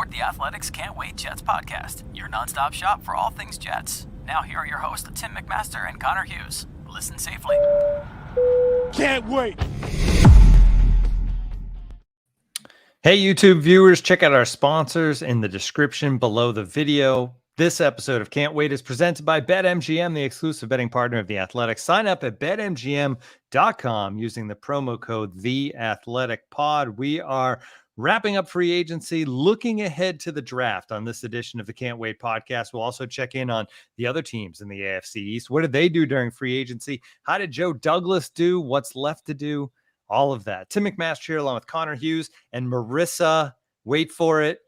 of the Athletics Can't Wait Jets podcast, your nonstop shop for all things Jets. Now here are your hosts, Tim McMaster and Connor Hughes. Listen safely. Can't wait. Hey, YouTube viewers, check out our sponsors in the description below the video. This episode of Can't Wait is presented by BetMGM, the exclusive betting partner of The Athletic. Sign up at betmgm.com using the promo code TheAthleticPod. We are wrapping up free agency, looking ahead to the draft on this edition of the Can't Wait podcast. We'll also check in on the other teams in the AFC East. What did they do during free agency? How did Joe Douglas do? What's left to do? All of that. Tim McMaster here along with Connor Hughes and Marissa. Wait for it.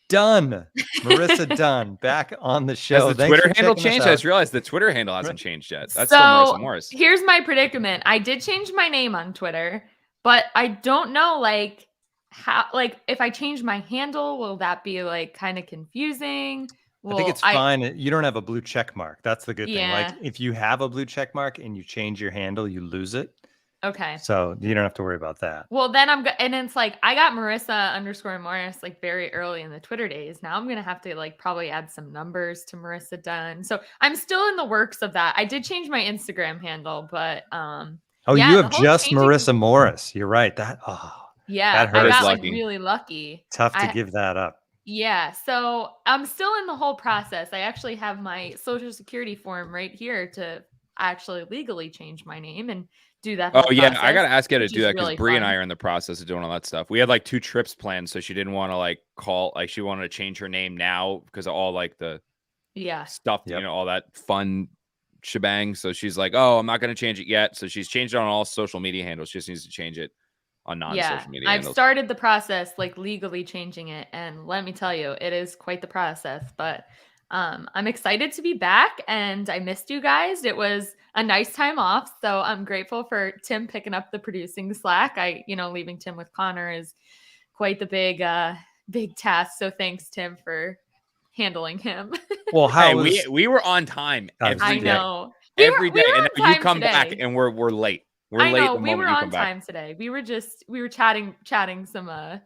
Dunn. Marissa Dunn back on the show. Has the Twitter handle changed? I just realized the Twitter handle hasn't changed yet. That's still Marissa Morris. Here's my predicament. I did change my name on Twitter, but I don't know how if I change my handle, will that be kind of confusing? I think it's fine. You don't have a blue check mark. That's the good thing. Like if you have a blue check mark and you change your handle, you lose it. Okay. So you don't have to worry about that. Well, then and it's I got Marissa_Morris very early in the Twitter days. Now I'm going to have to probably add some numbers to Marissa Dunn. So I'm still in the works of that. I did change my Instagram handle, but you have just Marissa Morris. You're right. That that hurts. I got really lucky. Tough to give that up. Yeah. So I'm still in the whole process. I actually have my social security form right here to actually legally change my name and do that. Oh yeah, process, I gotta ask you to do that because really Bree and I are in the process of doing all that stuff. We had 2 trips planned, so she didn't want to call. She wanted to change her name now because of all the stuff, all that fun shebang. So she's like, "Oh, I'm not gonna change it yet." So she's changed it on all social media handles. She just needs to change it on non-social media handles. I've started the process, legally changing it, and let me tell you, it is quite the process. But I'm excited to be back, and I missed you guys. It was a nice time off, so I'm grateful for Tim picking up the producing slack. Leaving Tim with Connor is quite the big task. So thanks, Tim, for handling him. Well, we were on time every day. I know every day, and you come back and we're late. We're late. I know we were on time today. We were chatting some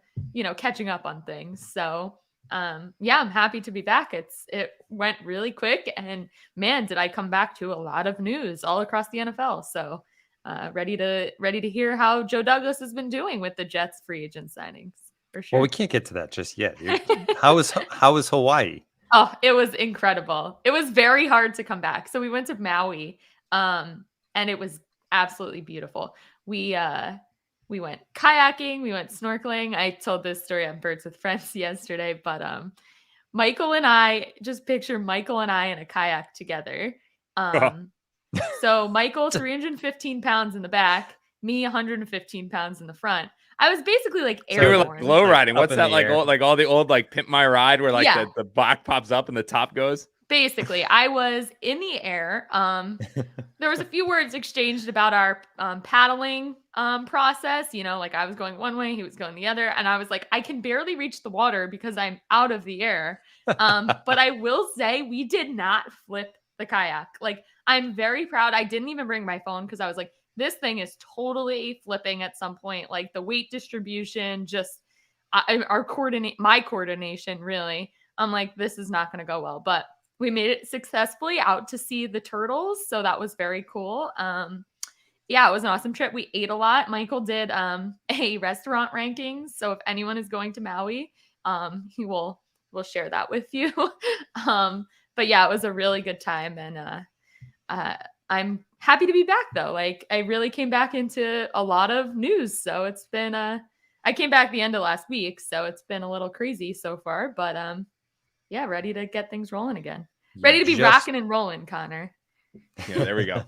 catching up on things. So I'm happy to be back. It went really quick, and man, did I come back to a lot of news all across the NFL. So ready to hear how Joe Douglas has been doing with the Jets free agent signings for sure. Well, we can't get to that just yet. How was Hawaii? Oh, it was incredible. It was very hard to come back. So we went to Maui, and it was absolutely beautiful. We went kayaking, we went snorkeling. I told this story on Birds with Friends yesterday, but Michael and I, just picture Michael and I in a kayak together. So Michael, 315 pounds in the back, me 115 pounds in the front. I was basically airborne. You were glow riding. What's that all the old Pimp My Ride where the back pops up and the top goes? Basically, I was in the air. There was a few words exchanged about our paddling process. I was going one way, he was going the other. And I was I can barely reach the water because I'm out of the air. But I will say we did not flip the kayak. I'm very proud. I didn't even bring my phone because I was this thing is totally flipping at some point. The weight distribution, just my coordination, really. I'm this is not going to go well. But we made it successfully out to see the turtles. So that was very cool. It was an awesome trip. We ate a lot. Michael did a restaurant rankings. So if anyone is going to Maui, we'll share that with you. But yeah, it was a really good time. And I'm happy to be back though. I really came back into a lot of news. So it's been, I came back the end of last week. So it's been a little crazy so far, but ready to get things rolling again. Ready to be rocking and rolling, Connor. Yeah, there we go.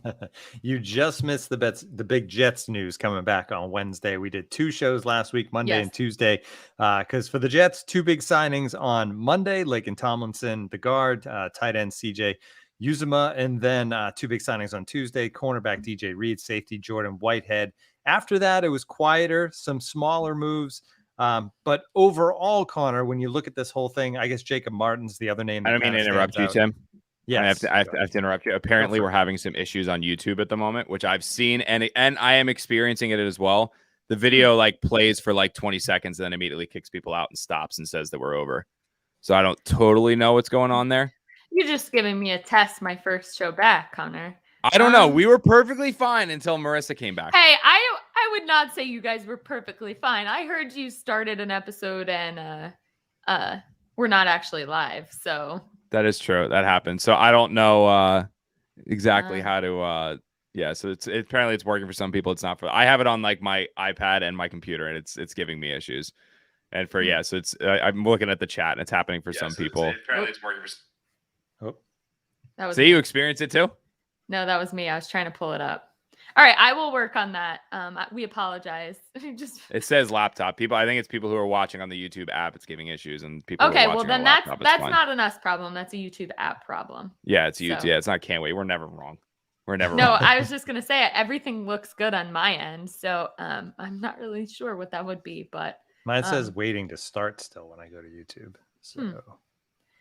You just missed the big Jets news coming back on Wednesday. We did 2 shows last week, Monday and Tuesday, because for the Jets, 2 big signings on Monday, Laken Tomlinson, the guard, tight end CJ Uzomah, and then 2 big signings on Tuesday, cornerback DJ Reed, safety Jordan Whitehead. After that, it was quieter, some smaller moves. But overall, Connor, when you look at this whole thing, I guess Jacob Martin's the other name. I don't mean to interrupt you, Tim. Yes. I have to interrupt you. Apparently, we're having some issues on YouTube at the moment, which I've seen, and I am experiencing it as well. The video like plays for like 20 seconds and then immediately kicks people out and stops and says that we're over. So I don't totally know what's going on there. You're just giving me a test my first show back, Connor. I don't know. We were perfectly fine until Marissa came back. Hey, I would not say you guys were perfectly fine. I heard you started an episode and we're not actually live. So that is true. That happened. So I don't know exactly how to yeah, so apparently it's working for some people. It's not for. I have it on like my iPad and my computer, and it's giving me issues. And for so it's I'm looking at the chat, and it's happening for some people. Apparently it's working for. That was so you experienced it too? No, that was me. I was trying to pull it up. All right, I will work on that. We apologize. It says laptop. People, I think it's people who are watching on the YouTube app. It's giving issues, and people. Okay, who are well then that's not an us problem. That's a YouTube app problem. Yeah, it's YouTube. Yeah, it's not. Can't wait. We're never wrong. We're never. No, wrong. I was just gonna say everything looks good on my end, so I'm not really sure what that would be, but mine says waiting to start still when I go to YouTube. So.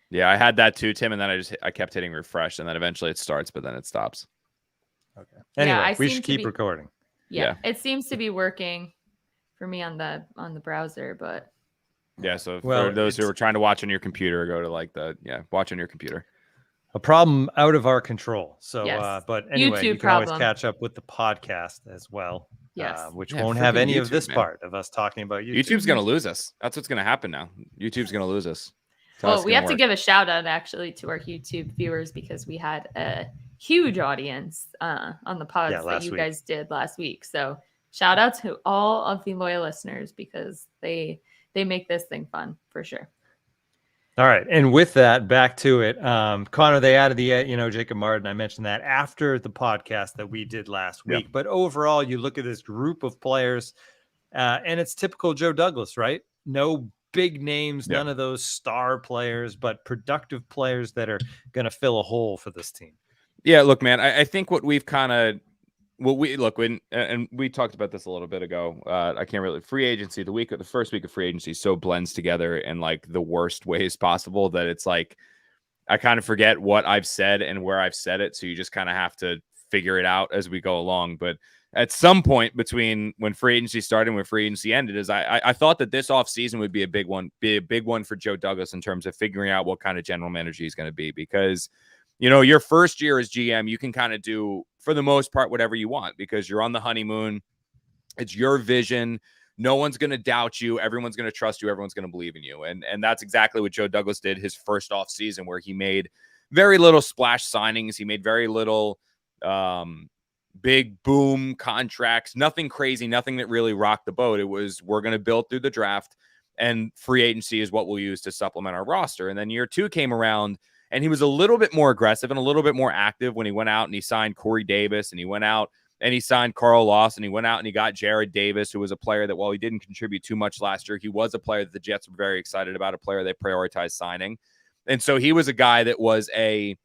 Yeah, I had that too, Tim, and then I kept hitting refresh, and then eventually it starts, but then it stops. Okay. Anyway, we should keep recording. Yeah, it seems to be working for me on the browser, but yeah. So for those who are trying to watch on your computer, go to watch on your computer. A problem out of our control. So, yes. But anyway, you can always catch up with the podcast as well. Yes. Which won't have any of this part of us talking about YouTube. YouTube's going to lose us. That's what's going to happen now. YouTube's going to lose us. Well, we have to give a shout out actually to our YouTube viewers because we had a huge audience on the pods that you guys did last week. So shout out to all of the loyal listeners because they make this thing fun for sure. All right. And with that, back to it. Connor, they added the, Jacob Martin. I mentioned that after the podcast that we did last week. But overall, you look at this group of players and it's typical Joe Douglas, right? No big names, none of those star players, but productive players that are going to fill a hole for this team. Yeah, look, man, I think what we've kind of and we talked about this a little bit ago. I can't really free agency. The first week of free agency so blends together in like the worst ways possible that it's like I kind of forget what I've said and where I've said it. So you just kind of have to figure it out as we go along. But at some point between when free agency started and when free agency ended, I thought that this offseason would be a big one for Joe Douglas in terms of figuring out what kind of general manager he's going to be, because your first year as GM, you can kind of do, for the most part, whatever you want because you're on the honeymoon. It's your vision. No one's going to doubt you. Everyone's going to trust you. Everyone's going to believe in you. And that's exactly what Joe Douglas did his first offseason, where he made very little splash signings. He made very little big boom contracts, nothing crazy, nothing that really rocked the boat. It was, we're going to build through the draft and free agency is what we'll use to supplement our roster. And then year two came around, and he was a little bit more aggressive and a little bit more active when he went out and he signed Corey Davis, and he went out and he signed Carl Lawson. He went out and he got Jared Davis, who was a player that, while he didn't contribute too much last year, he was a player that the Jets were very excited about, a player they prioritized signing. And so he was a guy that was that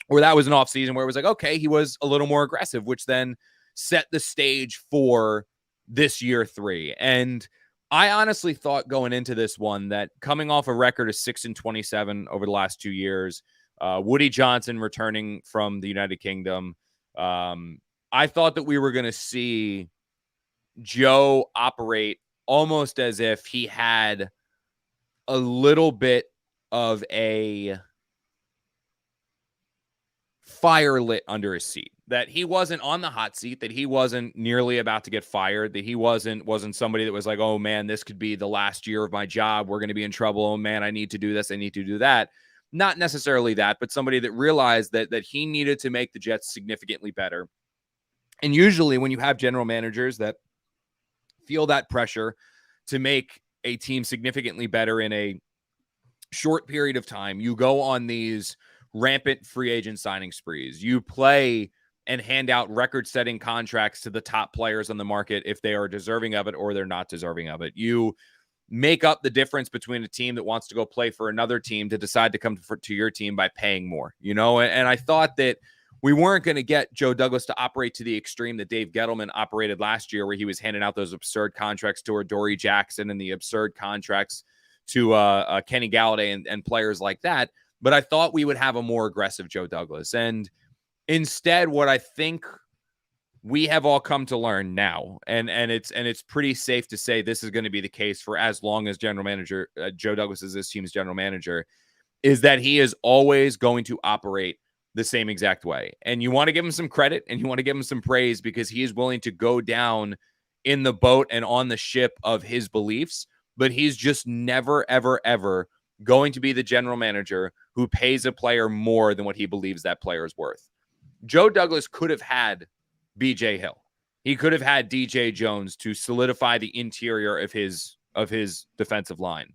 was an offseason where it was like, okay, he was a little more aggressive, which then set the stage for this year three. And I honestly thought going into this one that coming off a record of 6-27 over the last 2 years, Woody Johnson returning from the United Kingdom, I thought that we were going to see Joe operate almost as if he had a little bit of a fire lit under his seat, that he wasn't on the hot seat, that he wasn't nearly about to get fired, that he wasn't somebody that was like, oh man, this could be the last year of my job. We're going to be in trouble. Oh man, I need to do this. I need to do that. Not necessarily that, but somebody that realized that he needed to make the Jets significantly better. And usually when you have general managers that feel that pressure to make a team significantly better in a short period of time, you go on these rampant free agent signing sprees. You play and hand out record-setting contracts to the top players on the market if they are deserving of it or they're not deserving of it. You make up the difference between a team that wants to go play for another team to decide to come to your team by paying more, and I thought that we weren't going to get Joe Douglas to operate to the extreme that Dave Gettleman operated last year, where he was handing out those absurd contracts to Adoree Jackson and the absurd contracts to Kenny Galladay and players like that. But I thought we would have a more aggressive Joe Douglas. And instead, what I think we have all come to learn now, and it's pretty safe to say this is going to be the case for as long as general manager Joe Douglas is this team's general manager, is that he is always going to operate the same exact way. And you want to give him some credit and you want to give him some praise because he is willing to go down in the boat and on the ship of his beliefs, but he's just never, ever, ever going to be the general manager who pays a player more than what he believes that player is worth. Joe Douglas could have had BJ Hill. He could have had DJ Jones to solidify the interior of his defensive line.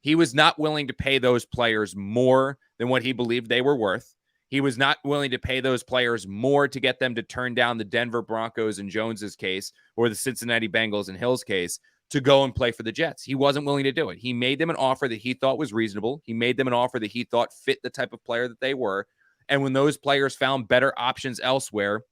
He was not willing to pay those players more than what he believed they were worth. He was not willing to pay those players more to get them to turn down the Denver Broncos in Jones's case or the Cincinnati Bengals in Hill's case to go and play for the Jets. He wasn't willing to do it. He made them an offer that he thought was reasonable. He made them an offer that he thought fit the type of player that they were. And when those players found better options elsewhere,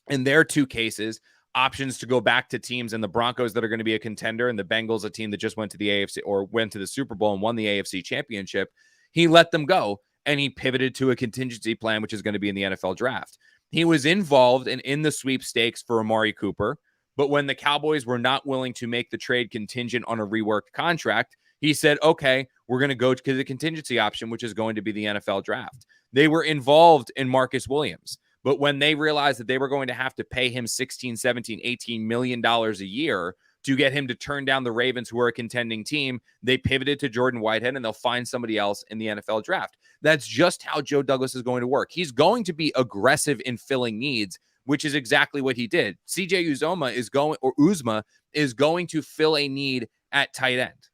in their two cases, options to go back to teams and the Broncos that are going to be a contender and the Bengals, a team that just went to the AFC or went to the Super Bowl and won the AFC championship, he let them go. And he pivoted to a contingency plan, which is going to be in the NFL draft. He was involved in the sweepstakes for Amari Cooper, but when the Cowboys were not willing to make the trade contingent on a reworked contract, he said, okay, we're going to go to the contingency option, which is going to be the NFL draft. They were involved in Marcus Williams, but when they realized that they were going to have to pay him $16, $17, $18 million a year to get him to turn down the Ravens, who are a contending team, they pivoted to Jordan Whitehead, and they'll find somebody else in the NFL draft. That's just how Joe Douglas is going to work. He's going to be aggressive in filling needs, which is exactly what he did. CJ Uzomah is going to fill a need at tight end,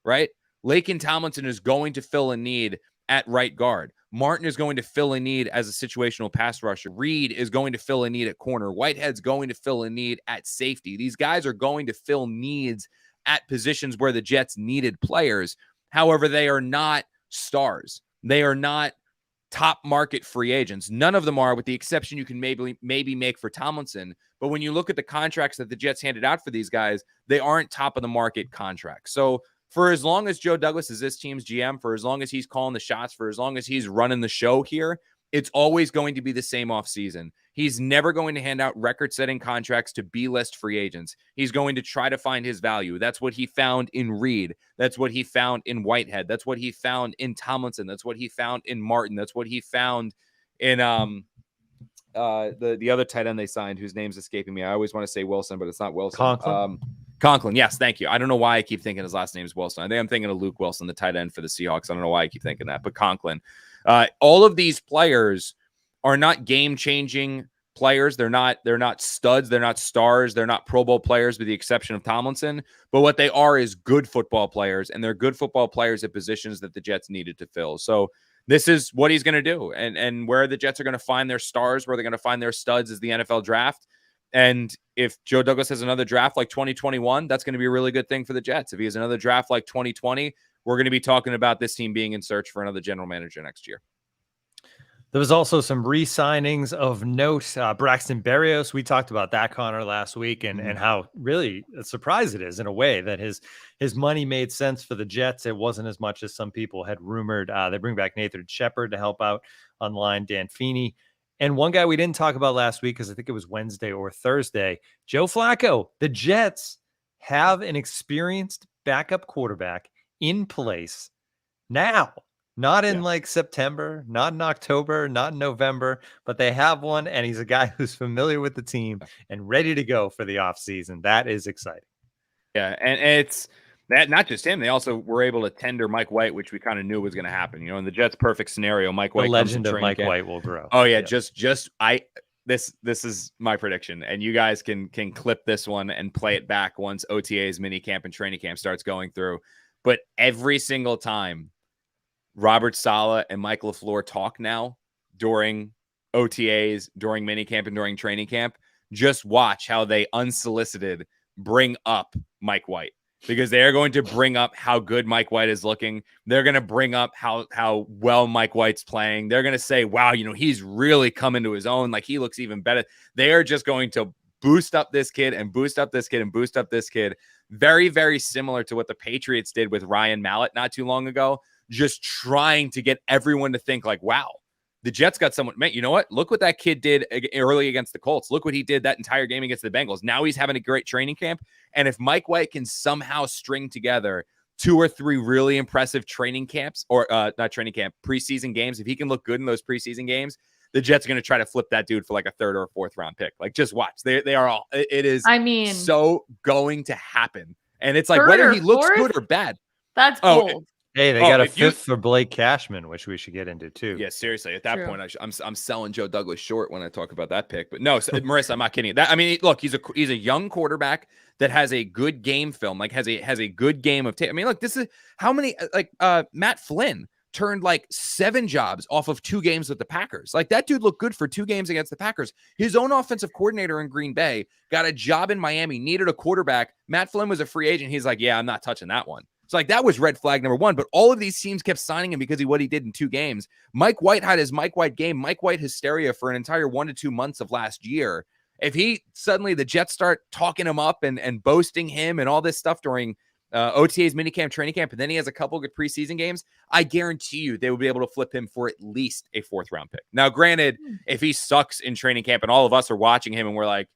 right? Laken Tomlinson is going to fill a need at right guard. Martin is going to fill a need as a situational pass rusher. Reed is going to fill a need at corner. Whitehead's going to fill a need at safety. These guys are going to fill needs at positions where the Jets needed players. However, they are not stars. They are not top market free agents. None of them are, with the exception you can maybe make for Tomlinson. But when you look at the contracts that the Jets handed out for these guys, they aren't top of the market contracts. So for as long as Joe Douglas is this team's GM, for as long as he's calling the shots, for as long as he's running the show here, it's always going to be the same offseason. He's never going to hand out record-setting contracts to B-list free agents. He's going to try to find his value. That's what he found in Reed. That's what he found in Whitehead. That's what he found in Tomlinson. That's what he found in Martin. That's what he found in the other tight end they signed, whose name's escaping me. I always want to say Wilson, but it's not Wilson. Conklin. Yes, thank you. I don't know why I keep thinking his last name is Wilson. I think I'm thinking of Luke Wilson, the tight end for the Seahawks. I don't know why I keep thinking that, but Conklin. All of these players are not game-changing players. They're not studs. They're not stars. They're not Pro Bowl players, with the exception of Tomlinson. But what they are is good football players, and they're good football players at positions that the Jets needed to fill. So this is what he's going to do. And where the Jets are going to find their stars, where they're going to find their studs, is the NFL draft. And if Joe Douglas has another draft like 2021, that's going to be a really good thing for the Jets. If he has another draft like 2020, we're going to be talking about this team being in search for another general manager next year. There was also some re-signings of note. Braxton Berrios, we talked about that, Connor, last week, and how really a surprise it is in a way that his money made sense for the Jets. It wasn't as much as some people had rumored. They bring back Nathan Shepard to help out on line, Dan Feeney. And one guy we didn't talk about last week, because I think it was Wednesday or Thursday, Joe Flacco. The Jets have an experienced backup quarterback in place now. Not in like September, not in October, not in November, but they have one, and he's a guy who's familiar with the team and ready to go for the offseason. That is exciting. Yeah, and it's that, not just him. They also were able to tender Mike White, which we kind of knew was going to happen. You know, in the Jets' perfect scenario, Mike White, the legend of Mike White, will grow. Oh yeah, this is my prediction, and you guys can clip this one and play it back once OTAs, mini camp, and training camp starts going through. But every single time Robert Saleh and Mike LaFleur talk now during OTAs, during minicamp, and during training camp, just watch how they unsolicited bring up Mike White, because they are going to bring up how good Mike White is looking. They're going to bring up how well Mike White's playing. They're going to say, wow, you know, he's really come into his own. Like, he looks even better. They are just going to boost up this kid and boost up this kid and boost up this kid. Very, very similar to what the Patriots did with Ryan Mallett not too long ago. Just trying to get everyone to think like, wow, the Jets got someone, man, you know what? Look what that kid did early against the Colts. Look what he did that entire game against the Bengals. Now he's having a great training camp. And if Mike White can somehow string together 2 or 3 really impressive training camps, or not training camp, preseason games, if he can look good in those preseason games, the Jets are going to try to flip that dude for like a 3rd or a 4th round pick. Like, just watch. They are all, it is so going to happen. And it's like, whether he looks good or bad. That's bold. Hey, they got a 5th for Blake Cashman, which we should get into too. Yeah, seriously. At that point, I'm selling Joe Douglas short when I talk about that pick. But no, Marissa, I'm not kidding. That, I mean, look, he's a young quarterback that has a good game film, like has a good game of tape. I mean, look, this is how many Matt Flynn turned like 7 jobs off of 2 games with the Packers. Like, that dude looked good for 2 games against the Packers. His own offensive coordinator in Green Bay got a job in Miami, needed a quarterback. Matt Flynn was a free agent. He's like, yeah, I'm not touching that one. It's like, that was red flag number 1, but all of these teams kept signing him because of what he did in 2 games. Mike White had his Mike White game, Mike White hysteria for an entire 1 to 2 months of last year. If he suddenly, the Jets start talking him up and boasting him and all this stuff during OTA's minicamp, training camp, and then he has a couple good preseason games, I guarantee you they will be able to flip him for at least a 4th round pick. Now, granted, if he sucks in training camp and all of us are watching him and we're like,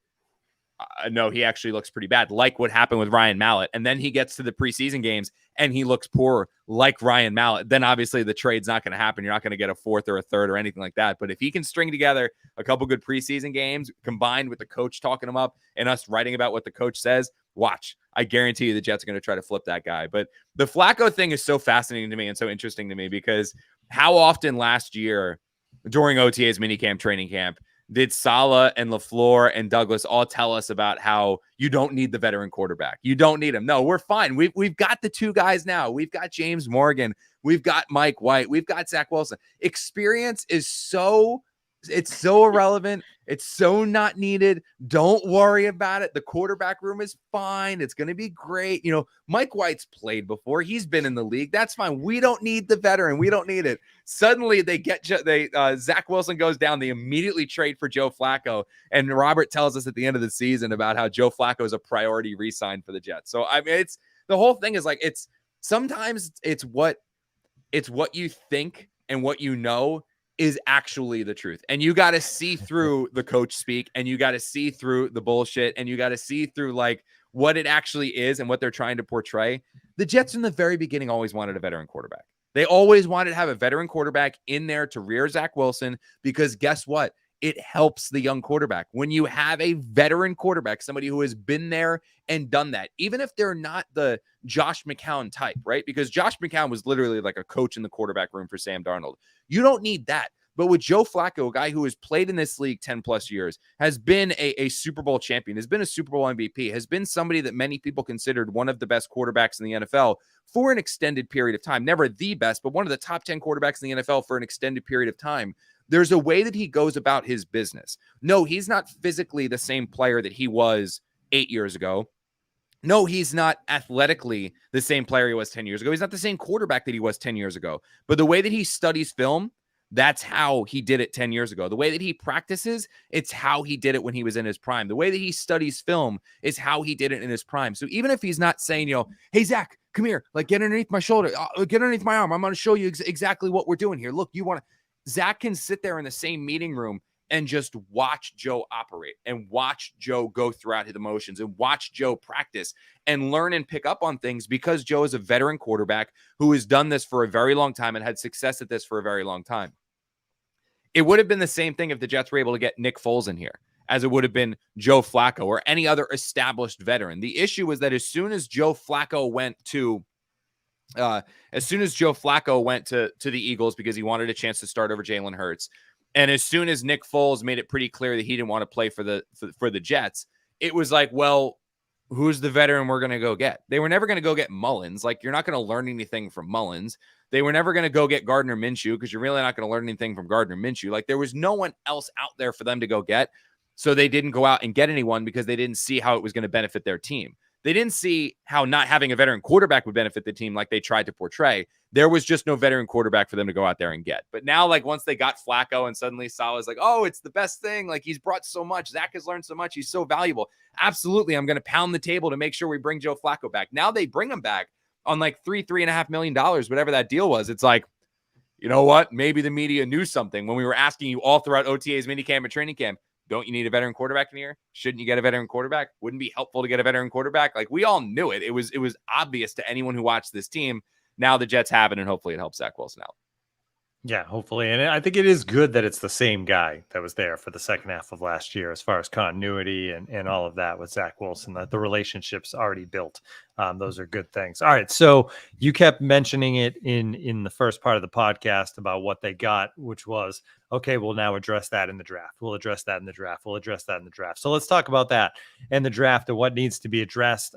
no, he actually looks pretty bad, like what happened with Ryan Mallett, and then he gets to the preseason games and he looks poor like Ryan Mallett, then obviously the trade's not going to happen. You're not going to get a 4th or a 3rd or anything like that. But if he can string together a couple good preseason games combined with the coach talking him up and us writing about what the coach says, watch. I guarantee you the Jets are going to try to flip that guy. But the Flacco thing is so fascinating to me and so interesting to me, because how often last year during OTA's minicamp, training camp, did Saleh and LaFleur and Douglas all tell us about how you don't need the veteran quarterback? You don't need him. No, we're fine. We've got the 2 guys now. We've got James Morgan. We've got Mike White. We've got Zach Wilson. Experience is so irrelevant. It's so not needed. Don't worry about it. The quarterback room is fine. It's going to be great. You know, Mike White's played before. He's been in the league. That's fine. We don't need the veteran. We don't need it. Suddenly they get Zach Wilson goes down. They immediately trade for Joe Flacco. And Robert tells us at the end of the season about how Joe Flacco is a priority re-sign for the Jets. So, I mean, it's the whole thing is like, sometimes it's what you think and what you know is actually the truth. And you got to see through the coach speak, and you got to see through the bullshit, and you got to see through like what it actually is and what they're trying to portray. The Jets in the very beginning always wanted a veteran quarterback. They always wanted to have a veteran quarterback in there to rear Zach Wilson, because guess what? It helps the young quarterback. When you have a veteran quarterback, somebody who has been there and done that, even if they're not the Josh McCown type, right? Because Josh McCown was literally like a coach in the quarterback room for Sam Darnold. You don't need that. But with Joe Flacco, a guy who has played in this league 10 plus years, has been a Super Bowl champion, has been a Super Bowl MVP, has been somebody that many people considered one of the best quarterbacks in the NFL for an extended period of time. Never the best, but one of the top 10 quarterbacks in the NFL for an extended period of time. There's a way that he goes about his business. No, he's not physically the same player that he was 8 years ago. No, he's not athletically the same player he was 10 years ago. He's not the same quarterback that he was 10 years ago. But the way that he studies film, that's how he did it 10 years ago. The way that he practices, it's how he did it when he was in his prime. The way that he studies film is how he did it in his prime. So even if he's not saying, hey, Zach, come here, like get underneath my shoulder, get underneath my arm. I'm going to show you exactly what we're doing here. Look, Zach can sit there in the same meeting room and just watch Joe operate and watch Joe go throughout his emotions and watch Joe practice and learn and pick up on things, because Joe is a veteran quarterback who has done this for a very long time and had success at this for a very long time. It would have been the same thing if the Jets were able to get Nick Foles in here, as it would have been Joe Flacco or any other established veteran. The issue was that as soon as Joe Flacco went to the Eagles, because he wanted a chance to start over Jalen Hurts, and as soon as Nick Foles made it pretty clear that he didn't want to play for the Jets, it was like, well, who's the veteran we're going to go get? They were never going to go get Mullins. Like, you're not going to learn anything from Mullins. They were never going to go get Gardner Minshew, because you're really not going to learn anything from Gardner Minshew. Like, there was no one else out there for them to go get. So they didn't go out and get anyone, because they didn't see how it was going to benefit their team. They didn't see how not having a veteran quarterback would benefit the team like they tried to portray. There was just no veteran quarterback for them to go out there and get. But now, like, once they got Flacco and suddenly Saleh's like, oh, it's the best thing. Like, he's brought so much. Zach has learned so much. He's so valuable. Absolutely. I'm going to pound the table to make sure we bring Joe Flacco back. Now they bring him back on like $3.5 million, whatever that deal was. It's like, you know what? Maybe the media knew something when we were asking you all throughout OTA's minicamp and training camp. Don't you need a veteran quarterback in here? Shouldn't you get a veteran quarterback? Wouldn't it be helpful to get a veteran quarterback? Like, we all knew it. It was obvious to anyone who watched this team. Now the Jets have it, and hopefully it helps Zach Wilson out. Yeah, hopefully. And I think it is good that it's the same guy that was there for the second half of last year as far as continuity and all of that with Zach Wilson, that the relationship's already built. Those are good things. All right. So you kept mentioning it in the first part of the podcast about what they got, which was, okay, we'll now address that in the draft. We'll address that in the draft. We'll address that in the draft. So let's talk about that and the draft and what needs to be addressed.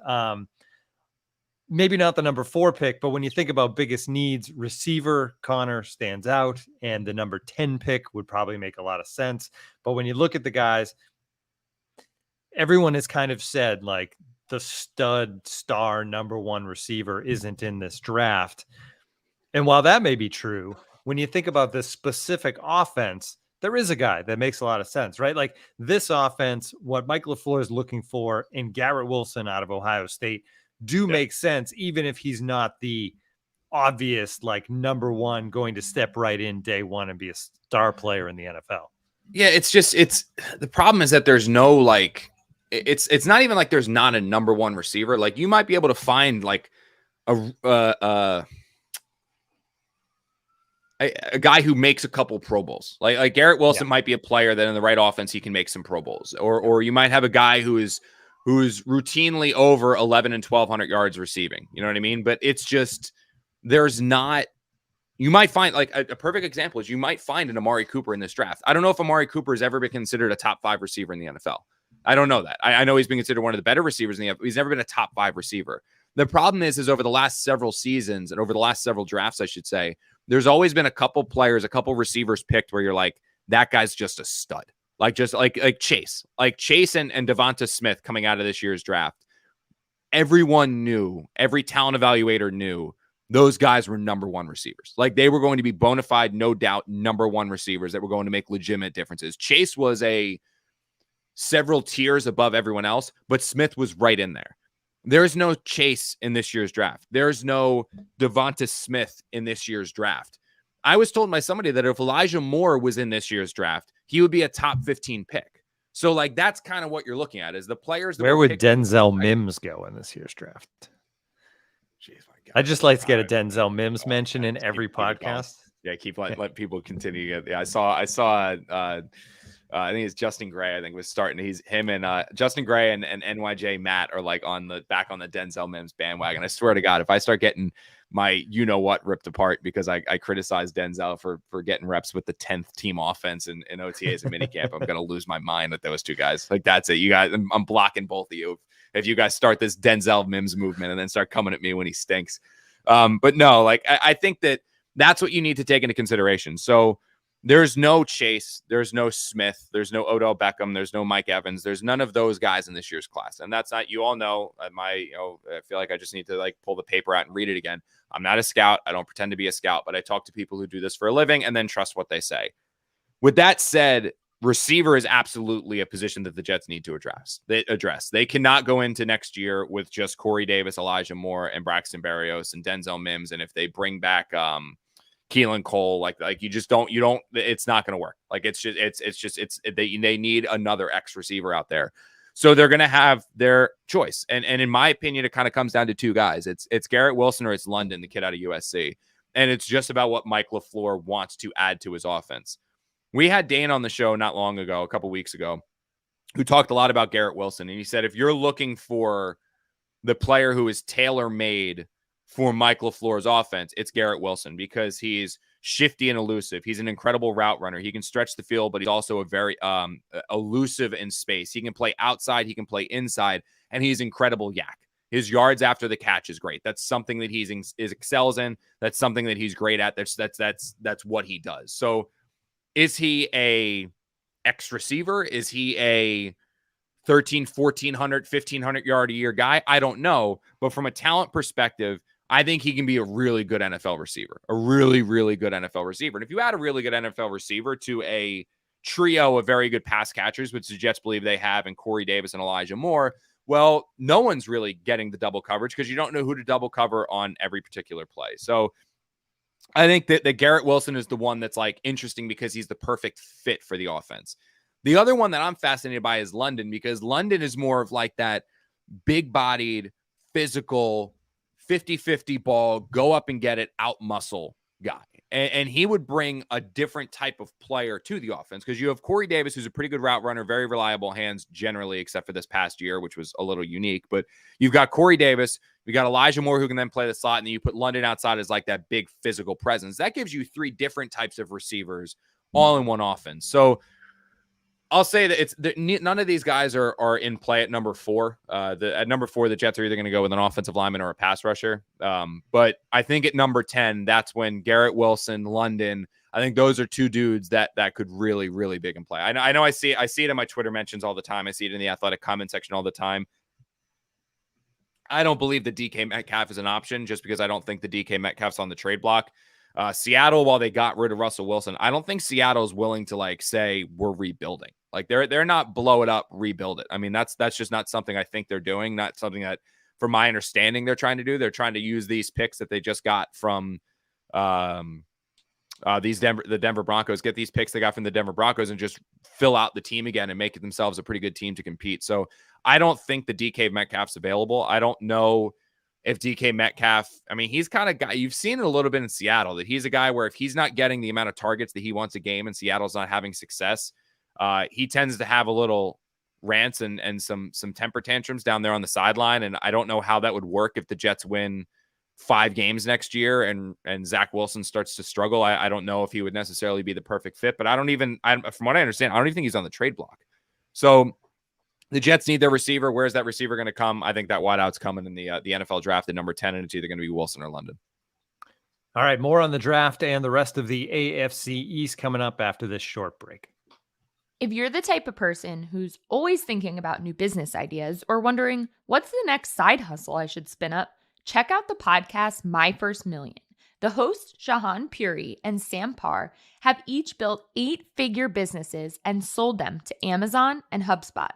Maybe not the number 4 pick, but when you think about biggest needs, receiver, Connor stands out, and the number 10 pick would probably make a lot of sense. But when you look at the guys, everyone has kind of said like the stud star number 1 receiver isn't in this draft. And while that may be true, when you think about this specific offense, there is a guy that makes a lot of sense, right? Like this offense, what Mike LaFleur is looking for in Garrett Wilson out of Ohio State make sense, even if he's not the obvious like number 1 going to step right in day 1 and be a star player in the NFL. Yeah, it's the problem is that there's no like it's not even like there's not a number 1 receiver. Like you might be able to find like a guy who makes a couple Pro Bowls. Like Garrett Wilson might be a player that in the right offense he can make some Pro Bowls, or you might have a guy who's routinely over 11 and 1,200 yards receiving. You know what I mean? But it's just, there's not, you might find like a perfect example is you might find an Amari Cooper in this draft. I don't know if Amari Cooper has ever been considered a top 5 receiver in the NFL. I don't know that. I know he's been considered one of the better receivers in the NFL. He's never been a top 5 receiver. The problem is over the last several seasons and over the last several drafts, I should say, there's always been a couple players, a couple receivers picked where you're like, that guy's just a stud. Like Chase and Devonta Smith coming out of this year's draft. Everyone knew, every talent evaluator knew those guys were number 1 receivers. Like they were going to be bona fide, no doubt, number 1 receivers that were going to make legitimate differences. Chase was several tiers above everyone else, but Smith was right in there. There's no Chase in this year's draft. There's no Devonta Smith in this year's draft. I was told by somebody that if Elijah Moore was in this year's draft, he would be a top 15 pick. So, like, that's kind of what you're looking at is the players. Where would Denzel Mims go in this year's draft? Jeez, my God. I just like to get a Denzel Mims mention in every podcast. Yeah, let people continue. Yeah, I saw. I think it's Justin Gray. I think was starting. Him and Justin Gray and NYJ Matt are like back on the Denzel Mims bandwagon. I swear to God, if I start getting my ripped apart because I criticized Denzel for getting reps with the 10th team offense in OTAs and minicamp, I'm gonna lose my mind with those two guys. Like that's it. You guys, I'm blocking both of you if you guys start this Denzel Mims movement and then start coming at me when he stinks. But no, like I think that's what you need to take into consideration. So there's no Chase, there's no Smith, there's no Odell Beckham, there's no Mike Evans, there's none of those guys in this year's class. And that's not, you all know, I feel like I just need to like pull the paper out and read it again. I'm not a scout. I don't pretend to be a scout, but I talk to people who do this for a living and then trust what they say. With that said, receiver is absolutely a position that the Jets need to address. They cannot go into next year with just Corey Davis, Elijah Moore, and Braxton Berrios and Denzel Mims. And if they bring back Keelan Cole, like you just don't, it's not going to work. Like they need another X receiver out there. So they're going to have their choice. And in my opinion, it kind of comes down to 2 guys. It's Garrett Wilson or it's London, the kid out of USC. And it's just about what Mike LaFleur wants to add to his offense. We had Dane on the show not long ago, a couple weeks ago, who talked a lot about Garrett Wilson. And he said, if you're looking for the player who is tailor-made for Mike LaFleur's offense, it's Garrett Wilson because he's shifty and elusive. He's an incredible route runner. He can stretch the field, but he's also a very elusive in space. He can play outside. He can play inside, and he's incredible yak. His yards after the catch is great. That's something that he excels in. That's something that he's great at. That's what he does. So is he a X receiver? Is he a 1,400, 1,500 yard a year guy? I don't know. But from a talent perspective, I think he can be a really good NFL receiver, a really, really good NFL receiver. And if you add a really good NFL receiver to a trio of very good pass catchers, which the Jets believe they have in Corey Davis and Elijah Moore, well, no one's really getting the double coverage because you don't know who to double cover on every particular play. So I think that Garrett Wilson is the one that's like interesting because he's the perfect fit for the offense. The other one that I'm fascinated by is London, because London is more of like that big-bodied, physical, 50-50 ball, go up and get it, out muscle guy. And he would bring a different type of player to the offense, because you have Corey Davis, who's a pretty good route runner, very reliable hands generally, except for this past year, which was a little unique. But you've got Corey Davis, you got Elijah Moore, who can then play the slot, and then you put London outside as like that big physical presence. That gives you 3 different types of receivers all in one offense. So I'll say that none of these guys are in play at number 4. At number 4, the Jets are either going to go with an offensive lineman or a pass rusher. But I think at number 10, that's when Garrett Wilson, London, I think those are 2 dudes that could really, really big in play. I know I see it in my Twitter mentions all the time. I see it in the Athletic comment section all the time. I don't believe the DK Metcalf is an option, just because I don't think the DK Metcalf's on the trade block. Seattle, while they got rid of Russell Wilson, I don't think Seattle's willing to like say we're rebuilding. Like they're not blow it up, rebuild it. I mean, that's just not something I think they're doing. Not something that, from my understanding, they're trying to do. They're trying to use these picks that they just got from the Denver Broncos. Get these picks they got from the Denver Broncos and just fill out the team again and make themselves a pretty good team to compete. So I don't think the DK Metcalf's available. I don't know if DK Metcalf, I mean, he's kind of guy, you've seen it a little bit in Seattle, that he's a guy where if he's not getting the amount of targets that he wants a game and Seattle's not having success, he tends to have a little rants and some temper tantrums down there on the sideline. And I don't know how that would work if the Jets win 5 games next year and Zach Wilson starts to struggle. I don't know if he would necessarily be the perfect fit, but from what I understand, I don't even think he's on the trade block. So the Jets need their receiver. Where's that receiver going to come? I think that wideout's coming in the NFL draft at number 10, and it's either going to be Wilson or London. All right, more on the draft and the rest of the AFC East coming up after this short break. If you're the type of person who's always thinking about new business ideas or wondering what's the next side hustle I should spin up, check out the podcast My First Million. The hosts, Shahan Puri and Sam Parr, have each built 8-figure businesses and sold them to Amazon and HubSpot.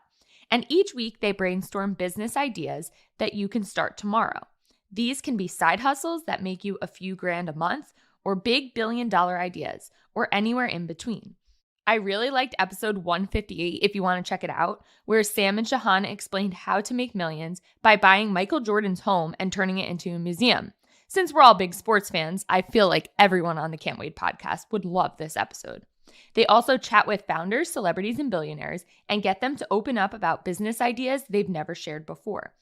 And each week they brainstorm business ideas that you can start tomorrow. These can be side hustles that make you a few grand a month, or big billion-dollar ideas, or anywhere in between. I really liked episode 158, if you want to check it out, where Sam and Shahan explained how to make millions by buying Michael Jordan's home and turning it into a museum. Since we're all big sports fans, I feel like everyone on the Can't Wait podcast would love this episode. They also chat with founders, celebrities, and billionaires and get them to open up about business ideas they've never shared before.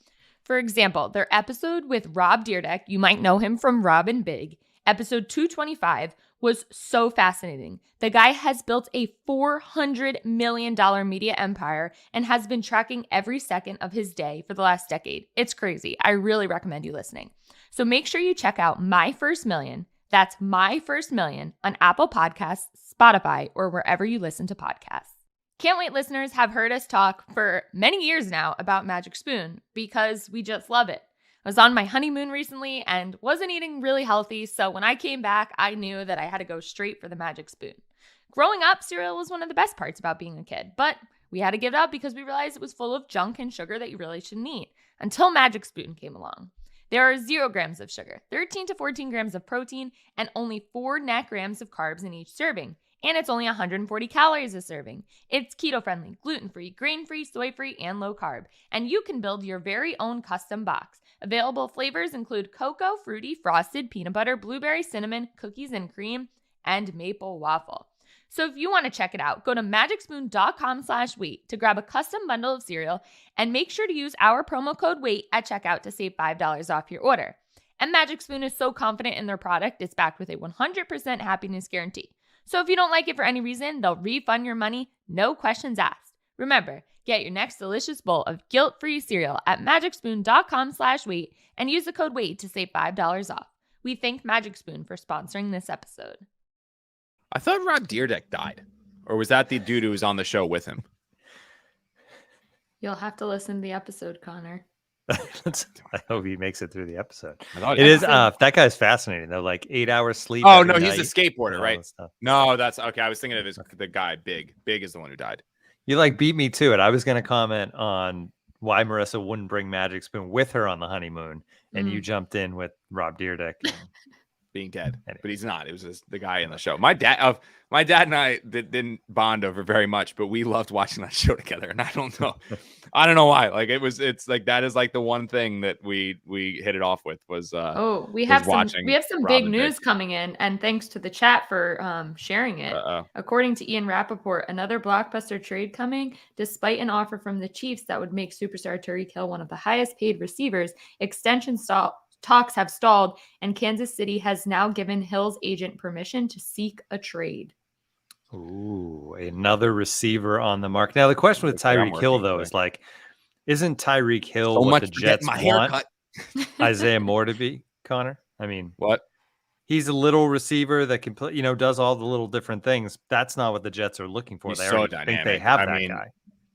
For example, their episode with Rob Dyrdek, you might know him from Rob and Big, episode 225, was so fascinating. The guy has built a $400 million media empire and has been tracking every second of his day for the last decade. It's crazy. I really recommend you listening. So make sure you check out My First Million. That's My First Million on Apple Podcasts, Spotify, or wherever you listen to podcasts. Can't Wait listeners have heard us talk for many years now about Magic Spoon because we just love it. I was on my honeymoon recently and wasn't eating really healthy, so when I came back, I knew that I had to go straight for the Magic Spoon. Growing up, cereal was one of the best parts about being a kid, but we had to give it up because we realized it was full of junk and sugar that you really shouldn't eat, until Magic Spoon came along. There are 0 grams of sugar, 13 to 14 grams of protein, and only 4 net grams of carbs in each serving. And it's only 140 calories a serving. It's keto-friendly, gluten-free, grain-free, soy-free, and low-carb. And you can build your very own custom box. Available flavors include cocoa, fruity, frosted, peanut butter, blueberry, cinnamon, cookies and cream, and maple waffle. So if you want to check it out, go to magicspoon.com/wait to grab a custom bundle of cereal and make sure to use our promo code WAIT at checkout to save $5 off your order. And Magic Spoon is so confident in their product, it's backed with a 100% happiness guarantee. So if you don't like it for any reason, they'll refund your money, no questions asked. Remember, get your next delicious bowl of guilt-free cereal at magicspoon.com/wait and use the code WAIT to save $5 off. We thank Magic Spoon for sponsoring this episode. I thought Rob Dyrdek died. Or was that the dude who was on the show with him? You'll have to listen to the episode, Connor. I hope he makes it through the episode. It is that guy's fascinating though. Like 8 hours sleep. Oh no, he's a skateboarder, right? No, that's okay. I was thinking of the guy. Big is the one who died. You like beat me to it. I was going to comment on why Marissa wouldn't bring Magic Spoon with her on the honeymoon, and you jumped in with Rob Dyrdek. being dead, but he's not. It was just the guy in the show. My dad and I didn't bond over very much, but we loved watching that show together. And I don't know why. Like it's like that is like the one thing that we hit it off with was we have some big news coming in, and thanks to the chat for sharing it. According to Ian Rappaport, another blockbuster trade coming. Despite an offer from the Chiefs that would make superstar Tyreek Hill one of the highest paid receivers, extension talks have stalled, and Kansas City has now given Hill's agent permission to seek a trade. Ooh, another receiver on the mark. Now, the question with Tyreek Hill, though, is like, isn't Tyreek Hill what the Jets want Isaiah Moore to be, Connor? I mean, what? He's a little receiver that can play, does all the little different things. That's not what the Jets are looking for. He's they so think they have that guy.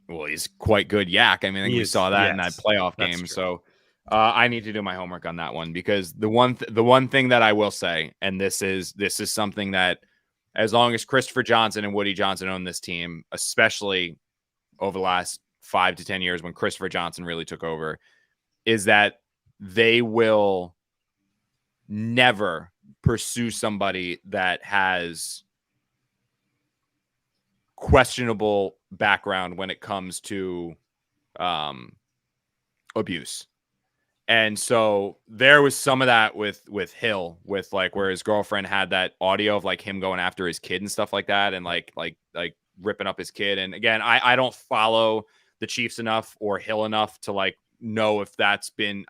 Well, he's quite good yak. I mean, I think we saw that in that playoff game. So I need to do my homework on that one, because the one thing that I will say, and this is something that, as long as Christopher Johnson and Woody Johnson own this team, especially over the last 5 to 10 years when Christopher Johnson really took over, is that they will never pursue somebody that has questionable background when it comes to abuse. And so there was some of that with Hill, with like where his girlfriend had that audio of like him going after his kid and stuff like that, and like ripping up his kid. And again, I don't follow the Chiefs enough or Hill enough to like know if that's been,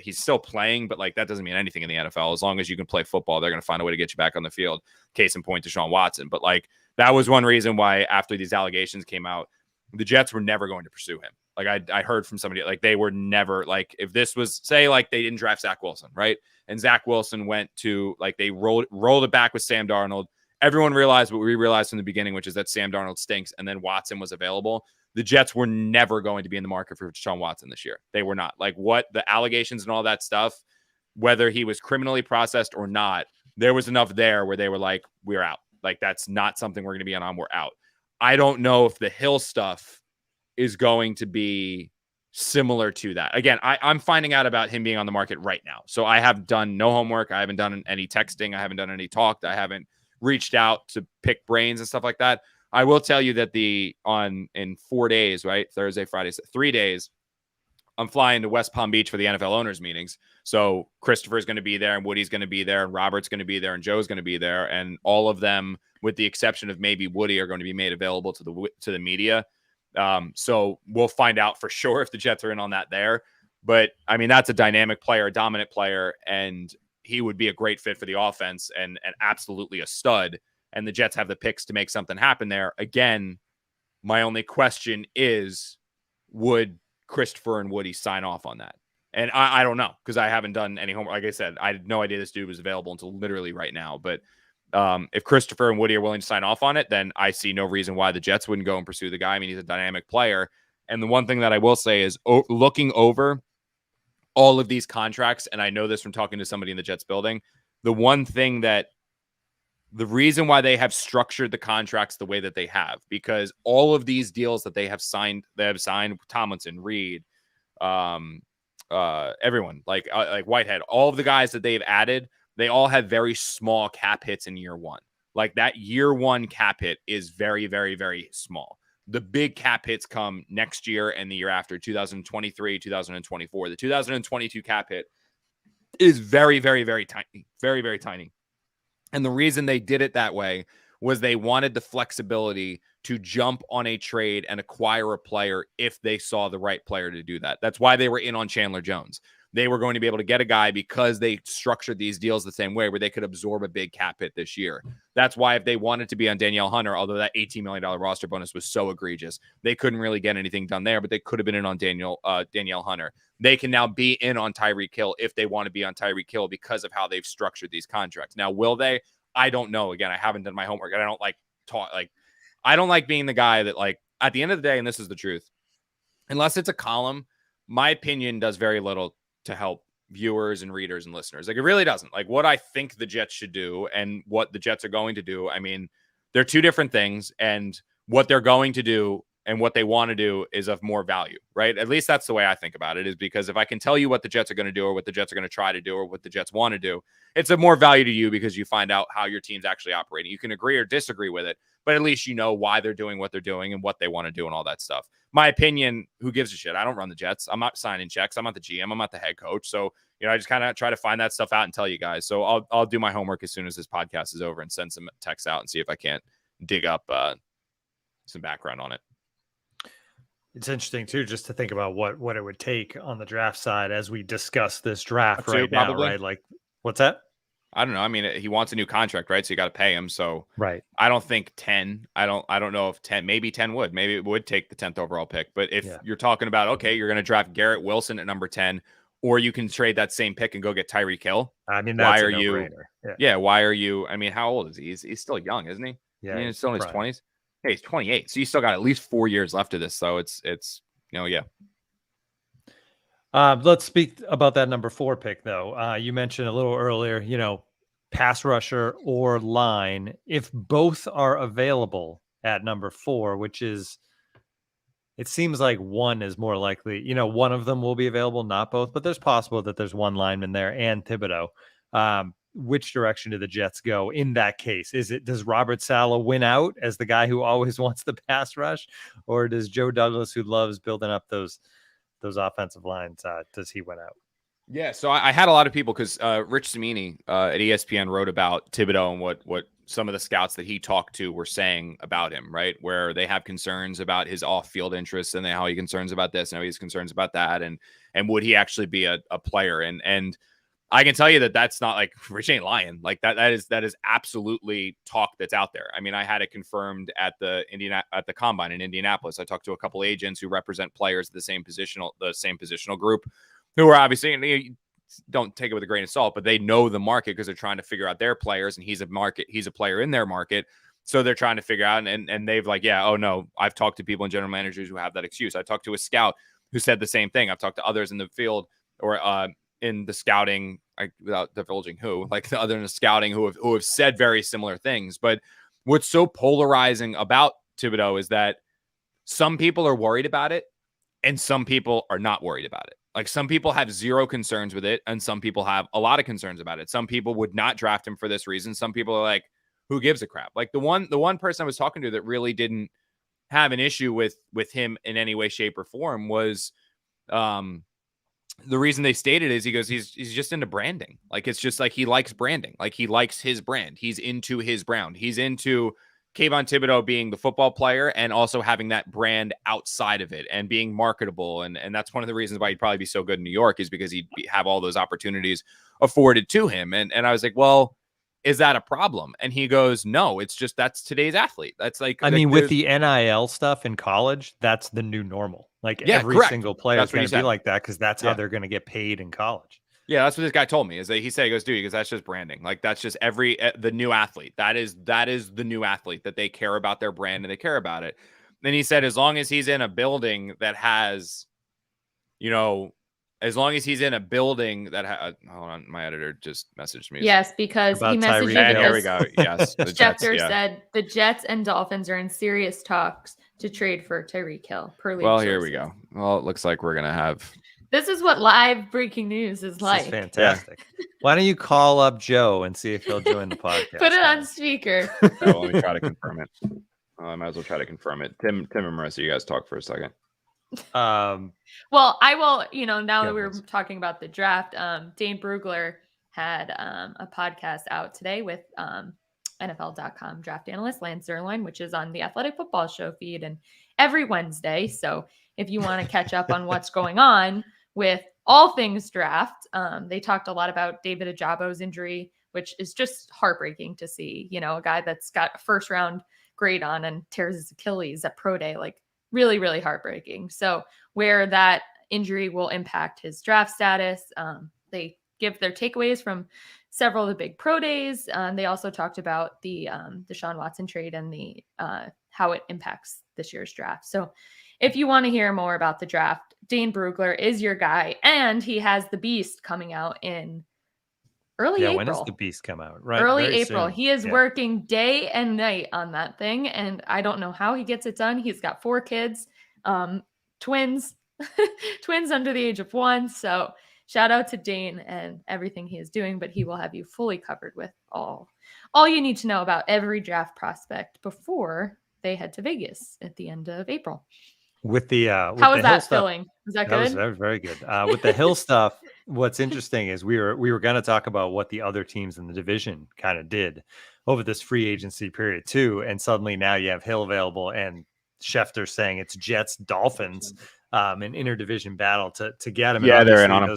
he's still playing, but like that doesn't mean anything in the NFL. As long as you can play football, they're going to find a way to get you back on the field. Case in point, Deshaun Watson. But like that was one reason why after these allegations came out, the Jets were never going to pursue him. Like I heard from somebody, like they were never, like if this was, say like they didn't draft Zach Wilson, right? And Zach Wilson went to, like they rolled it back with Sam Darnold. Everyone realized what we realized from the beginning, which is that Sam Darnold stinks, and then Watson was available. The Jets were never going to be in the market for Deshaun Watson this year. They were not. Like what the allegations and all that stuff, whether he was criminally processed or not, there was enough there where they were like, we're out. Like that's not something we're going to be on. We're out. I don't know if the Hill stuff is going to be similar to that. Again, I'm finding out about him being on the market right now. So I have done no homework. I haven't done any texting. I haven't done any talk. I haven't reached out to pick brains and stuff like that. I will tell you that in 4 days, right? Thursday, Friday, 3 days, I'm flying to West Palm Beach for the NFL owners meetings. So Christopher's going to be there, and Woody's going to be there, and Robert's going to be there, and Joe's going to be there. And all of them, with the exception of maybe Woody, are going to be made available to the media. So we'll find out for sure if the Jets are in on that there. But I mean, that's a dynamic player, a dominant player, and he would be a great fit for the offense and absolutely a stud. And the Jets have the picks to make something happen there. Again, my only question is, would Christopher and Woody sign off on that? And I don't know, because I haven't done any homework. Like I said, I had no idea this dude was available until literally right now. But if Christopher and Woody are willing to sign off on it, then I see no reason why the Jets wouldn't go and pursue the guy. I mean, he's a dynamic player. And the one thing that I will say is looking over all of these contracts, and I know this from talking to somebody in the Jets building, the reason why they have structured the contracts the way that they have, because all of these deals that they have signed Tomlinson, Reed, everyone like Whitehead, all of the guys that they've added, they all have very small cap hits in year one. Like that year one cap hit is very, very, very small. The big cap hits come next year and the year after, 2023, 2024. The 2022 cap hit is very, very, very tiny. Very, very tiny. And the reason they did it that way was they wanted the flexibility to jump on a trade and acquire a player if they saw the right player to do that. That's why they were in on Chandler Jones. They were going to be able to get a guy because they structured these deals the same way, where they could absorb a big cap hit this year. That's why if they wanted to be on Danielle Hunter, although that $18 million roster bonus was so egregious, they couldn't really get anything done there, but they could have been in on Danielle Hunter. They can now be in on Tyreek Hill if they want to be on Tyreek Hill because of how they've structured these contracts. Now, will they? I don't know. Again, I haven't done my homework, and I don't I don't like being the guy that, like, at the end of the day, and this is the truth, unless it's a column, my opinion does very little to help viewers and readers and listeners. Like, it really doesn't. Like, what I think the Jets should do and what the Jets are going to do, I mean, they're two different things, and what they're going to do and what they want to do is of more value, right? At least that's the way I think about it, is because if I can tell you what the Jets are going to do or what the Jets are going to try to do or what the Jets want to do, it's of more value to you because you find out how your team's actually operating. You can agree or disagree with it, but at least you know why they're doing what they're doing and what they want to do and all that stuff. My opinion, who gives a shit? I don't run the Jets. I'm not signing checks. I'm not the GM. I'm not the head coach. So, I just kind of try to find that stuff out and tell you guys. So I'll do my homework as soon as this podcast is over and send some texts out and see if I can't dig up some background on it. It's interesting too, just to think about what it would take on the draft side as we discuss this draft right now, right? Like, what's that? I don't know. I mean, he wants a new contract, right? So you got to pay him. So right. I don't think 10. I don't know if 10. Maybe 10 would. Maybe it would take the 10th overall pick. But if you're talking about, okay, you're going to draft Garrett Wilson at number 10, or you can trade that same pick and go get Tyreek Hill. I mean, that's a no-brainer. Yeah. Why are you? I mean, how old is he? He's still young, isn't he? Yeah. I mean, he's still in his 20s. Hey, he's 28. So you still got at least 4 years left of this. So it's yeah. Let's speak about that number 4 pick, though. You mentioned a little earlier, pass rusher or line. If both are available at number 4, which is, it seems like one is more likely, one of them will be available, not both, but there's possible that there's one lineman there and Thibodeaux. Which direction do the Jets go in that case? Does Robert Saleh win out as the guy who always wants the pass rush, or does Joe Douglas, who loves building up those offensive lines, does he win out? Yeah, so I had a lot of people because Rich Cimini at ESPN wrote about Thibodeaux and what some of the scouts that he talked to were saying about him, right? Where they have concerns about his off-field interests and how he concerns about this and how he's concerns about that, and would he actually be a player? And I can tell you that that's not like Rich ain't lying. Like that is absolutely talk that's out there. I mean, I had it confirmed at the combine in Indianapolis. I talked to a couple agents who represent players at the same positional group, who are obviously, and they don't take it with a grain of salt, but they know the market because they're trying to figure out their players, and he's a player in their market. So they're trying to figure out, and they've like, yeah, oh no, I've talked to people and general managers who have that excuse. I talked to a scout who said the same thing. I've talked to others in the field or in the scouting, without divulging who, like the other in the scouting who have said very similar things. But what's so polarizing about Thibodeaux is that some people are worried about it and some people are not worried about it. Like some people have zero concerns with it and some people have a lot of concerns about it. Some people would not draft him for this reason. Some people are like, who gives a crap? Like the one person I was talking to that really didn't have an issue with him in any way, shape, or form was the reason they stated is he goes, he's just into branding. Like, it's just like, he likes branding. Like he likes his brand. He's into his brand. He's into Kayvon Thibodeaux being the football player and also having that brand outside of it and being marketable. And that's one of the reasons why he'd probably be so good in New York, is because he'd have all those opportunities afforded to him. And I was like, well, is that a problem? And he goes, no, it's just, that's today's athlete. That's like, I mean, with the NIL stuff in college, that's the new normal. Like every single player is going to be like that because that's how they're going to get paid in college. Yeah, that's what this guy told me. Is that he said, he goes, dude, because that's just branding. Like that's just the new athlete. That is the new athlete, that they care about their brand and they care about it. Then he said, as long as he's in a building that has, as long as he's in a building that hold on, my editor just messaged me. Yes, because he messaged me. And here we go. Yes, Schefter said the Jets and Dolphins are in serious talks to trade for Tyreek Hill. Well, here we go. Well, it looks like we're gonna have. This is what live breaking news is like. This is fantastic. Yeah. Why don't you call up Joe and see if he'll join the podcast? Put it on speaker. Let me try to confirm it. I might as well try to confirm it. Tim and Marissa, you guys talk for a second. Well, I will, now that we're talking about the draft, Dane Brugler had a podcast out today with NFL.com draft analyst Lance Zierlein, which is on the Athletic Football Show feed and every Wednesday. So if you want to catch up on what's going on with all things draft, they talked a lot about David Ajabo's injury, which is just heartbreaking to see, a guy that's got a first round grade on and tears his Achilles at pro day, like really, really heartbreaking. So where that injury will impact his draft status, they give their takeaways from several of the big pro days. They also talked about the Deshaun Watson trade and the how it impacts this year's draft. So if you want to hear more about the draft, Dane Brugler is your guy, and he has the Beast coming out in early April. When does the beast come out? Right. Early Very April. soon. He is working day and night on that thing. And I don't know how he gets it done. He's got 4 kids, twins, twins under the age of 1. So shout out to Dane and everything he is doing, but he will have you fully covered with all you need to know about every draft prospect before they head to Vegas at the end of April. With the how is that feeling? Is that good? That was very, very good. With the Hill stuff, what's interesting is we were going to talk about what the other teams in the division kind of did over this free agency period too, and suddenly now you have Hill available and Schefter saying it's Jets Dolphins, an interdivision battle to get him. Yeah, they're in on him.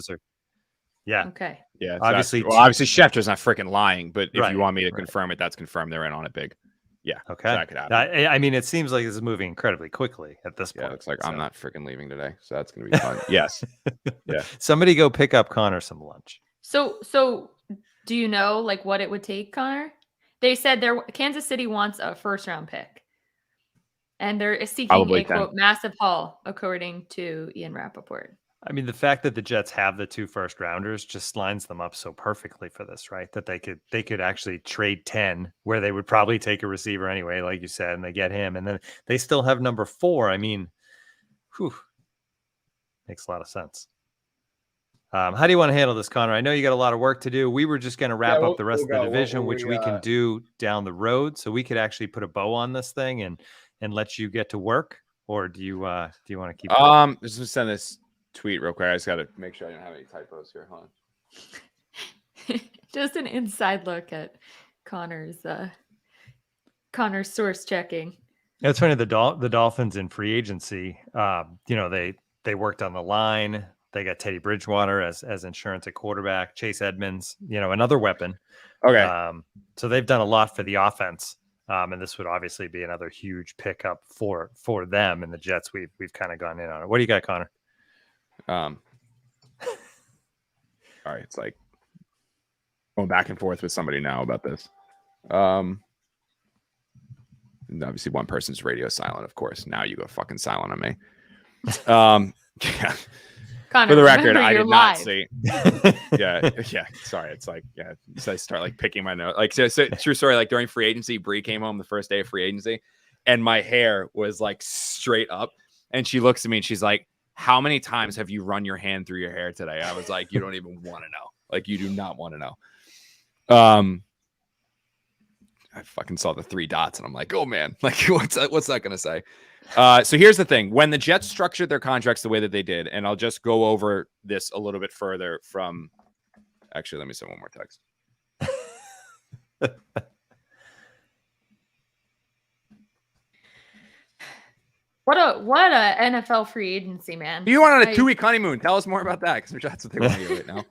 Okay. Yeah, obviously Schefter's not freaking lying, but if you want me to confirm it, that's confirmed. They're in on it big. Yeah. Okay. So that could happen. I mean, it seems like this is moving incredibly quickly at this point. Yeah, it's like I'm not freaking leaving today, so that's gonna be fun. Yes. Yeah. Somebody go pick up Connor some lunch. So do you know like what it would take, Connor? They said Kansas City wants a first-round pick, and they're seeking probably a quote massive haul, according to Ian Rappaport. I mean, the fact that the Jets have the 2 first-rounders just lines them up so perfectly for this, right? That they could actually trade 10, where they would probably take a receiver anyway, like you said, and they get him, and then they still have number 4. I mean, makes a lot of sense. How do you want to handle this, Connor? I know you got a lot of work to do. We were just going to wrap up the rest of the division, which we can do down the road, so we could actually put a bow on this thing and let you get to work, or do you want to keep? Just send this tweet real quick. I just got to make sure I don't have any typos here. Hold on. Just an inside look at Connor's source checking. That's funny. The Dolphins in free agency, they worked on the line. They got Teddy Bridgewater as insurance at quarterback, Chase Edmonds, another weapon. Okay. So they've done a lot for the offense. And this would obviously be another huge pickup for them and the Jets. We've kind of gone in on it. What do you got, Connor? All right, it's like going back and forth with somebody now about this. And obviously one person's radio silent, of course. Now you go fucking silent on me. Yeah. Connor, for the record, I did not live. see. Yeah. Sorry, it's like So I start like picking my nose. Like so true story. Like during free agency, Bree came home the first day of free agency, and my hair was like straight up, and she looks at me and she's like, how many times have you run your hand through your hair today? I was like, you don't even want to know. Like, you do not want to know. I fucking saw the 3 dots and I'm like, oh man, like what's that going to say? So here's the thing. When the Jets structured their contracts the way that they did, and I'll just go over this a little bit further from, actually, let me send one more text. What a NFL free agency, man. You went on a 2-week honeymoon. Tell us more about that, because that's what they want to hear right now.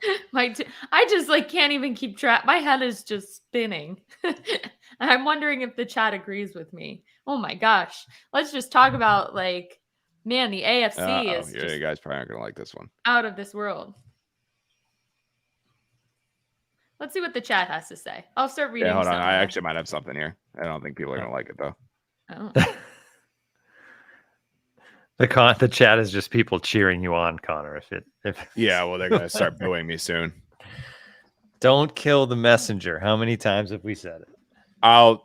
I just can't even keep track. My head is just spinning. I'm wondering if the chat agrees with me. Oh my gosh. Let's just talk about the AFC is you guys probably aren't gonna like this one. Out of this world. Let's see what the chat has to say. I'll start reading. Yeah, hold on. I actually might have something here. I don't think people are gonna like it though. Oh. The chat is just people cheering you on, Connor. Yeah, well, they're gonna start booing me soon. Don't kill the messenger. How many times have we said it? I'll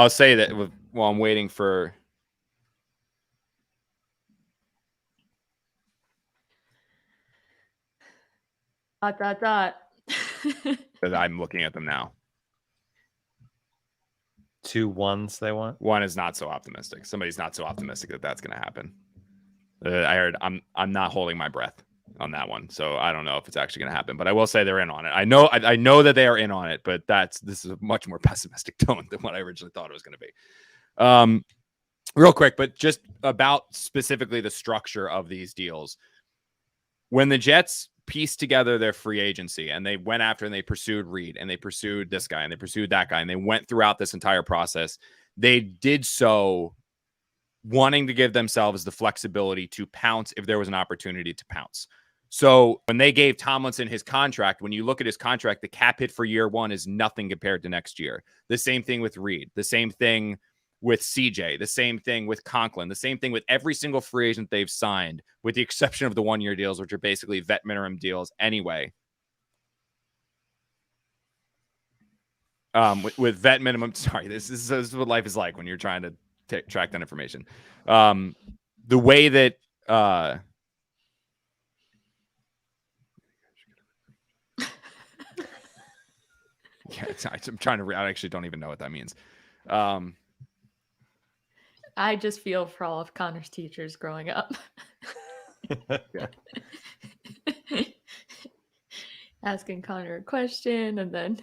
say that while I'm waiting for. That I'm looking at them now. 2 ones they want. One is not so optimistic. Somebody's not so optimistic that that's going to happen. I heard I'm not holding my breath on that one, so I don't know if it's actually going to happen. But I will say they're in on it. I know that they are in on it, but this is a much more pessimistic tone than what I originally thought it was going to be. Real quick, but just about specifically the structure of these deals. When the Jets pieced together their free agency and they went after and they pursued Reed and they pursued this guy and they pursued that guy and they went throughout this entire process, they did so wanting to give themselves the flexibility to pounce if there was an opportunity to pounce. So when they gave Tomlinson his contract, when you look at his contract, the cap hit for year 1 is nothing compared to next year. The same thing with Reed, the same thing with CJ, the same thing with Conklin, the same thing with every single free agent they've signed, with the exception of the 1-year deals, which are basically vet minimum deals anyway. with vet minimum. Sorry, this is what life is like when you're trying to track that information. The way that I'm trying to. I actually don't even know what that means. I just feel for all of Connor's teachers growing up. Asking Connor a question and then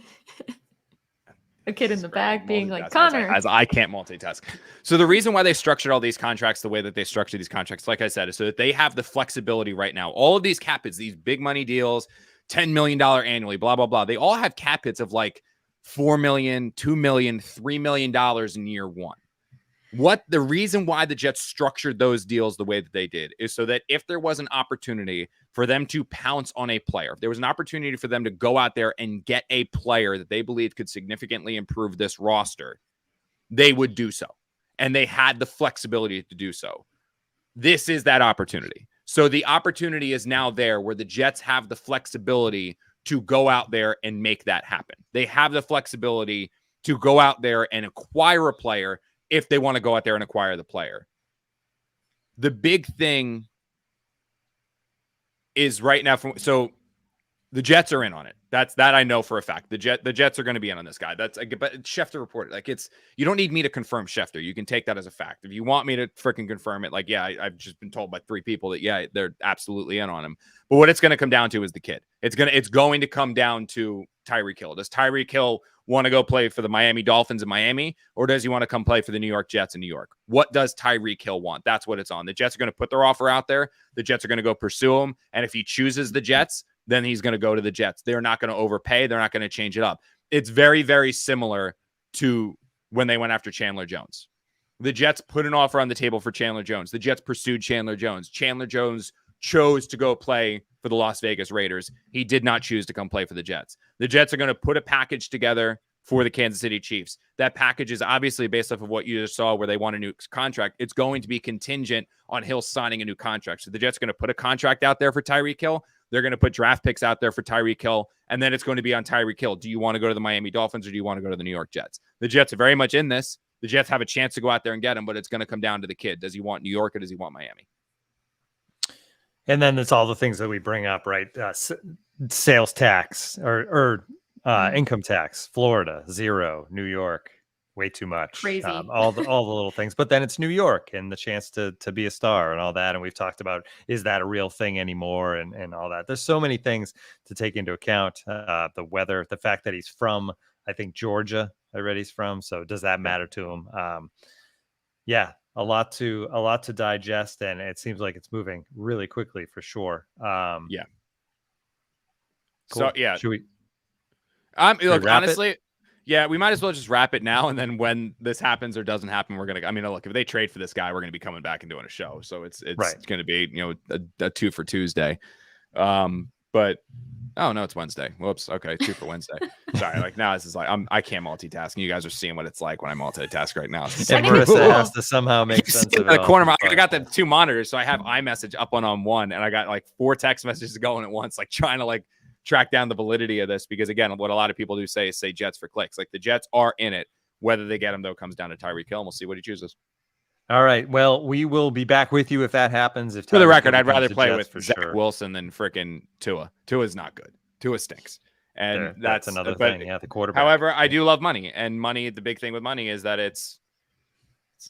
a kid in the back being like, Connor. As I can't multitask. So the reason why they structured all these contracts the way that they structure these contracts, like I said, is so that they have the flexibility right now. All of these cap hits, these big money deals, $10 million annually, blah, blah, blah. They all have cap hits of like $4 million, $2 million, $3 million in year one. The reason why the Jets structured those deals the way that they did is so that if there was an opportunity for them to pounce on a player, if there was an opportunity for them to go out there and get a player that they believed could significantly improve this roster, they would do so. And they had the flexibility to do so. This is that opportunity. So the opportunity is now there where the Jets have the flexibility to go out there and make that happen. They have the flexibility to go out there and acquire a player if they want to go out there and acquire the player. The big thing is right now, so the Jets are in on it. That I know for a fact. The Jets are going to be in on this guy. But Schefter reported. Like, you don't need me to confirm Schefter. You can take that as a fact. If you want me to freaking confirm it, like, yeah, I've just been told by 3 people that, yeah, they're absolutely in on him. But what it's going to come down to is the kid. It's going to come down to Tyreek Hill. Does Tyreek Hill want to go play for the Miami Dolphins in Miami, or does he want to come play for the New York Jets in New York? What does Tyreek Hill want? That's what it's on. The Jets are going to put their offer out there. The Jets are going to go pursue him. And if he chooses the Jets, then he's going to go to the Jets. They're not going to overpay. They're not going to change it up. It's very, very similar to when they went after Chandler Jones. The Jets put an offer on the table for Chandler Jones. The Jets pursued Chandler Jones. Chandler Jones chose to go play for the Las Vegas Raiders. He did not choose to come play for the Jets. The Jets are going to put a package together for the Kansas City Chiefs. That package is obviously based off of what you just saw where they want a new contract. It's going to be contingent on Hill signing a new contract. So the Jets are going to put a contract out there for Tyreek Hill. They're going to put draft picks out there for Tyreek Hill. And then it's going to be on Tyreek Hill. Do you want to go to the Miami Dolphins or do you want to go to the New York Jets? The Jets are very much in this. The Jets have a chance to go out there and get him, but it's going to come down to the kid. Does he want New York or does he want Miami? And then it's all the things that we bring up, right? Sales tax or income tax, Florida, 0, New York, way too much. Crazy. All the little things. But then it's New York and the chance to be a star and all that. And we've talked about, is that a real thing anymore? And all that. There's so many things to take into account. The weather, the fact that he's from, I think, Georgia, I read he's from. So does that matter to him? Yeah. A lot to digest, and it seems like it's moving really quickly for sure. Yeah. Cool. So yeah, should we? Look, honestly, yeah, we might as well just wrap it now, and then when this happens or doesn't happen, we're gonna. I mean, look, if they trade for this guy, we're gonna be coming back and doing a show. So it's right. Gonna be a 2 for Tuesday. But oh no, it's Wednesday. Whoops. Okay, 2 for Wednesday. Sorry. Like now, this is like I can't multitask. And you guys are seeing what it's like when I multitask right now. And Marissa has to somehow make sense of it. I got the 2 monitors, so I have iMessage up on one, and I got like 4 text messages going at once, like trying to like track down the validity of this. Because again, what a lot of people do say is say Jets for clicks. Like the Jets are in it. Whether they get him though comes down to Tyreek Hill, and we'll see what he chooses. All right. Well, we will be back with you if that happens. If for the record, I'd rather play with Zach sure. Wilson than freaking Tua. Tua's not good. Tua stinks. And that's another thing. Yeah, the quarterback. However, I do love money, and money. The big thing with money is that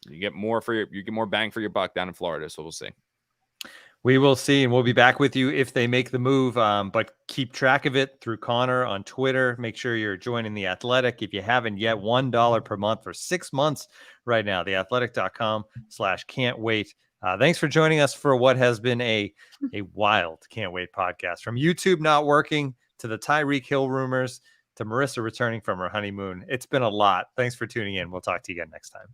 you get more bang for your buck down in Florida. So we'll see. We will see, and we'll be back with you if they make the move. But keep track of it through Connor on Twitter. Make sure you're joining The Athletic. If you haven't yet, $1 per month for 6 months right now. theathletic.com/can't wait. Thanks for joining us for what has been a wild Can't Wait podcast. From YouTube not working to the Tyreek Hill rumors to Marissa returning from her honeymoon. It's been a lot. Thanks for tuning in. We'll talk to you again next time.